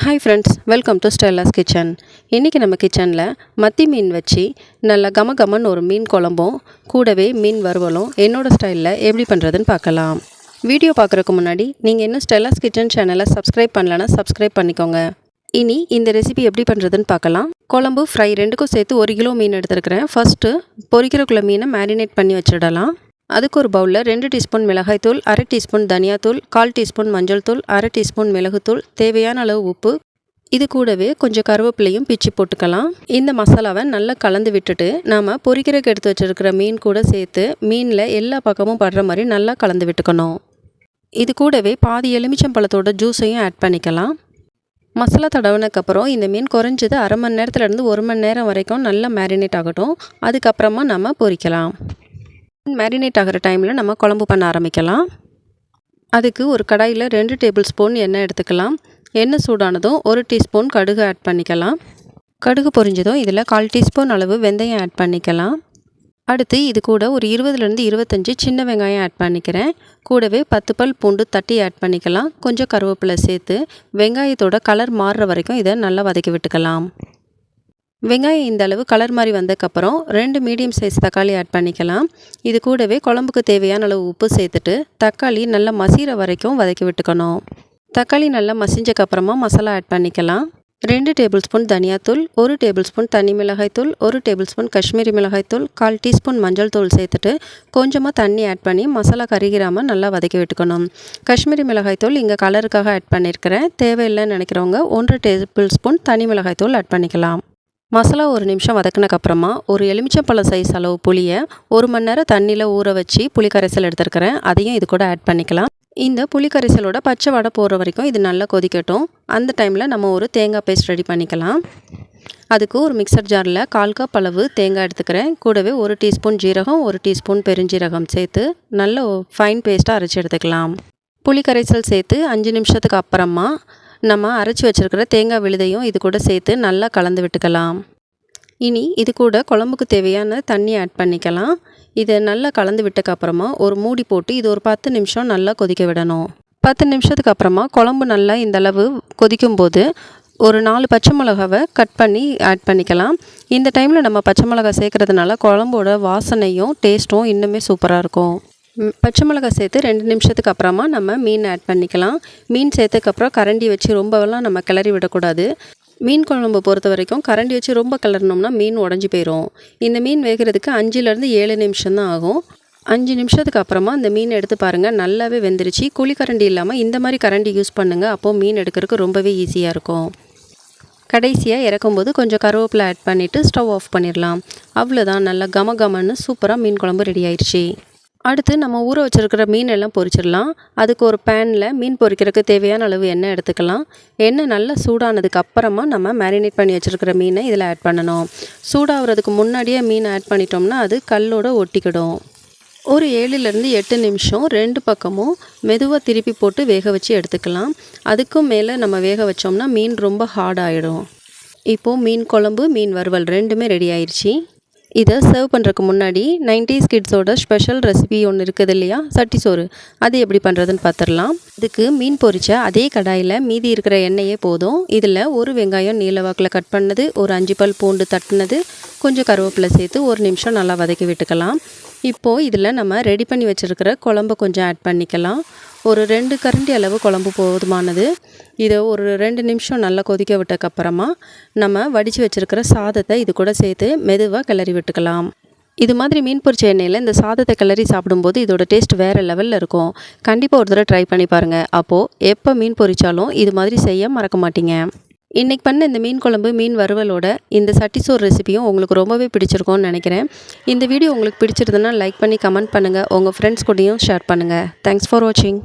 Hi friends, welcome to Stella's kitchen. இன்றைக்கி நம்ம கிச்சனில் மத்தி மீன் வச்சு நல்லா கமன்னு ஒரு மீன் குழம்பும் கூடவே மீன் வறுவலும் என்னோடய ஸ்டைலில் எப்படி பண்ணுறதுன்னு பார்க்கலாம். வீடியோ பார்க்குறதுக்கு முன்னாடி நீங்கள் இன்னும் ஸ்டெல்லாஸ் கிச்சன் சேனலை சப்ஸ்கிரைப் பண்ணலன்னா சப்ஸ்கிரைப் பண்ணிக்கோங்க. இனி இந்த ரெசிபி எப்படி பண்ணுறதுன்னு பார்க்கலாம். குழம்பு ஃப்ரை ரெண்டுக்கும் சேர்த்து 1 கிலோ மீன் எடுத்துருக்கிறேன். ஃபஸ்ட்டு பொரிக்கிறக்குள்ள மீனை மேரினேட் பண்ணி வச்சிடலாம். அதுக்கு ஒரு பவுலில் 2 டீஸ்பூன் மிளகாய்த்தூள், 1/2 டீஸ்பூன் தனியாத்தூள், 1/4 டீஸ்பூன் மஞ்சள் தூள், 1/2 டீஸ்பூன் மிளகுத்தூள், தேவையான அளவு உப்பு, இது கூடவே கொஞ்சம் கருவேப்பிலையும் பிச்சு போட்டுக்கலாம். இந்த மசாலாவை நல்லா கலந்து விட்டுட்டு நாம் பொரிக்கிறதுக்கு எடுத்து வச்சுருக்கிற மீன் கூட சேர்த்து மீனில் எல்லா பக்கமும் படுற மாதிரி நல்லா கலந்து விட்டுக்கணும். இது கூடவே பாதி எலுமிச்சம்பழத்தோட ஜூஸையும் ஆட் பண்ணிக்கலாம். மசாலா தடவினதுக்கப்புறம் இந்த மீன் குறைஞ்சது அரை மணி நேரத்துலேருந்து 1 மணி நேரம் வரைக்கும் நல்லா மேரினேட் ஆகட்டும். அதுக்கப்புறமா நம்ம பொரிக்கலாம். மேரினேட் ஆகிற டைமில் நம்ம குழம்பு பண்ண ஆரம்பிக்கலாம். அதுக்கு ஒரு கடாயில் 2 டேபிள் ஸ்பூன் எண்ணெய் எடுத்துக்கலாம். எண்ணெய் சூடானதும் 1 டீஸ்பூன் கடுகு ஆட் பண்ணிக்கலாம். கடுகு பொரிஞ்சதும் இதில் 1/4 டீஸ்பூன் அளவு வெந்தயம் ஆட் பண்ணிக்கலாம். அடுத்து இது கூட ஒரு 20லேருந்து 25 சின்ன வெங்காயம் ஆட் பண்ணிக்கிறேன். கூடவே 10 பல் பூண்டு தட்டி ஆட் பண்ணிக்கலாம். கொஞ்சம் கருவேப்பிலை சேர்த்து வெங்காயத்தோட கலர் மாறுற வரைக்கும் இதை நல்லா வதக்கி விட்டுக்கலாம். வெங்காயம் இந்த அளவு கலர் மாதிரி வந்ததுக்கப்புறம் 2 மீடியம் சைஸ் தக்காளி ஆட் பண்ணிக்கலாம். இது கூடவே குழம்புக்கு தேவையான அளவு உப்பு சேர்த்துட்டு தக்காளி நல்லா மசிகிற வரைக்கும் வதக்கி விட்டுக்கணும். தக்காளி நல்லா மசிஞ்சக்கப்புறமா மசாலா ஆட் பண்ணிக்கலாம். 2 டேபிள் ஸ்பூன் தனியாத்தூள், 1 டேபிள் ஸ்பூன் தனி மிளகாய்த்தூள், 1 டேபிள் ஸ்பூன் காஷ்மீரி மிளகாய்த்தூள், 1/4 டீஸ்பூன் மஞ்சள் தூள் சேர்த்துட்டு கொஞ்சமாக தண்ணி ஆட் பண்ணி மசாலா கருகிராமல் நல்லா வதக்கி விட்டுக்கணும். காஷ்மீரி மிளகாய்த்தூள் இங்கே கலருக்காக ஆட் பண்ணியிருக்கிறேன். தேவையில்லைன்னு நினைக்கிறவங்க 1 டேபிள் ஸ்பூன் தனி மிளகாய்த்தூள் ஆட் பண்ணிக்கலாம். மசாலா ஒரு நிமிஷம் வதக்கினக்கப்புறமா ஒரு எலுமிச்சம்பழம் சைஸ் அளவு புளியை 1 மணி நேரம் தண்ணியில் ஊற வச்சு புளி கரைசல் எடுத்துருக்கிறேன். அதையும் இது கூட ஆட் பண்ணிக்கலாம். இந்த புளி கரைசலோட பச்சை வடை போகிற வரைக்கும் இது நல்லா கொதிக்கட்டும். அந்த டைமில் நம்ம ஒரு தேங்காய் பேஸ்ட் ரெடி பண்ணிக்கலாம். அதுக்கு ஒரு மிக்சர் ஜாரில் 1/4 கப் அளவு தேங்காய் எடுத்துக்கிறேன். கூடவே 1 டீஸ்பூன் ஜீரகம், 1 டீஸ்பூன் பெருஞ்சீரகம் சேர்த்து நல்ல ஃபைன் பேஸ்ட்டாக அரைச்சி எடுத்துக்கலாம். புளி கரைசல் சேர்த்து 5 நிமிஷத்துக்கு அப்புறமா நம்ம அரைச்சி வச்சுருக்கிற தேங்காய் விழுதையும் இது கூட சேர்த்து நல்லா கலந்து விட்டுக்கலாம். இனி இது கூட குழம்புக்கு தேவையான தண்ணி ஆட் பண்ணிக்கலாம். இதை நல்லா கலந்து விட்டதுக்கப்புறமா ஒரு மூடி போட்டு இது ஒரு 10 நிமிஷம் நல்லா கொதிக்க விடணும். 10 நிமிஷத்துக்கு அப்புறமா குழம்பு நல்லா இந்தளவு கொதிக்கும்போது ஒரு 4 பச்சை மிளகாவை கட் பண்ணி ஆட் பண்ணிக்கலாம். இந்த டைமில் நம்ம பச்சை மிளகாய் சேர்க்குறதுனால குழம்போட வாசனையும் டேஸ்ட்டும் இன்னுமே சூப்பராக இருக்கும். பச்சை மிளகாய் சேர்த்து 2 நிமிஷத்துக்கு அப்புறமா நம்ம மீன் ஆட் பண்ணிக்கலாம். மீன் சேர்த்ததுக்கப்புறம் கரண்டி வச்சு ரொம்பவெல்லாம் நம்ம கிளறி விடக்கூடாது. மீன் குழம்பு பொறுத்த வரைக்கும் கரண்டி வச்சு ரொம்ப கிளறினோம்னா மீன் உடஞ்சி போயிடும். இந்த மீன் வேகிறதுக்கு 5லேருந்து 7 நிமிஷம் தான் ஆகும். 5 நிமிஷத்துக்கு அப்புறமா இந்த மீன் எடுத்து பாருங்கள், நல்லாவே வெந்துருச்சு. குழிக்கரண்டி இல்லாமல் இந்த மாதிரி கரண்டி யூஸ் பண்ணுங்கள். அப்போது மீன் எடுக்கிறதுக்கு ரொம்பவே ஈஸியாக இருக்கும். கடைசியாக இறக்கும்போது கொஞ்சம் கருவேப்பிலை ஆட் பண்ணிவிட்டு ஸ்டவ் ஆஃப் பண்ணிடலாம். அவ்வளோதான், நல்லா கமன்னு சூப்பராக மீன் குழம்பு ரெடி ஆயிடுச்சு. அடுத்து நம்ம ஊற வச்சுருக்கிற மீன் எல்லாம் பொரிச்சிடலாம். அதுக்கு ஒரு பேனில் மீன் பொரிக்கிறதுக்கு தேவையான அளவு எண்ணெய் எடுத்துக்கலாம். எண்ணெய் நல்லா சூடானதுக்கு அப்புறமா நம்ம மேரினேட் பண்ணி வச்சுருக்கிற மீனை இதில் ஆட் பண்ணணும். சூடாகிறதுக்கு முன்னாடியே மீன் ஆட் பண்ணிட்டோம்னா அது கல்லோட ஒட்டிக்கிடும். ஒரு 7லேருந்து 8 நிமிஷம் 2 பக்கமும் மெதுவாக திருப்பி போட்டு வேக வச்சு எடுத்துக்கலாம். அதுக்கும் மேலே நம்ம வேக வச்சோம்னா மீன் ரொம்ப ஹார்ட் ஆகிடும். இப்போது மீன் குழம்பு, மீன் வறுவல் ரெண்டுமே ரெடி ஆயிடுச்சு. இதை சர்வ் பண்ணுறதுக்கு முன்னாடி 90s கிட்ஸோட ஸ்பெஷல் ரெசிபி ஒன்று இருக்குது இல்லையா, சட்டி சோறு. அது எப்படி பண்ணுறதுன்னு பார்த்துடலாம். இதுக்கு மீன் பொரிச்ச அதே கடாயில் மீதி இருக்கிற எண்ணெயே போதும். இதில் ஒரு வெங்காயம் நீளவாக்கில் கட் பண்ணது, ஒரு 5 பல் பூண்டு தட்டினது, கொஞ்சம் கருவேப்பிலை சேர்த்து 1 நிமிஷம் நல்லா வதக்கி விட்டுக்கலாம். இப்போது இதில் நம்ம ரெடி பண்ணி வச்சுருக்கிற குழம்பு கொஞ்சம் ஆட் பண்ணிக்கலாம். ஒரு 2 கரண்டி அளவு குழம்பு போதுமானது. இதை ஒரு 2 நிமிஷம் நல்லா கொதிக்க விட்டதுக்கப்புறமா நம்ம வடித்து வச்சுருக்கிற சாதத்தை இது கூட சேர்த்து மெதுவாக கிளறி விட்டுக்கலாம். இது மாதிரி மீன் பொரிச்ச எண்ணெயில் இந்த சாதத்தை கிளறி சாப்பிடும்போது இதோட டேஸ்ட் வேறு லெவலில் இருக்கும். கண்டிப்பாக ஒரு தடவை ட்ரை பண்ணி பாருங்கள். அப்போது எப்போ மீன் பொரிச்சாலும் இது மாதிரி செய்ய மறக்க மாட்டீங்க. இன்றைக்கி பண்ண இந்த மீன் குழம்பு, மீன் வறுவலோட இந்த சட்டி சோறு ரெசிபியும் உங்களுக்கு ரொம்பவே பிடிச்சிருக்கும்னு நினைக்கிறேன். இந்த வீடியோ உங்களுக்கு பிடிச்சிருந்ததுன்னா லைக் பண்ணி கமெண்ட் பண்ணுங்கள். உங்கள் ஃப்ரெண்ட்ஸ் கூடயும் ஷேர் பண்ணுங்கள். தேங்க்ஸ் ஃபார் வாட்சிங்.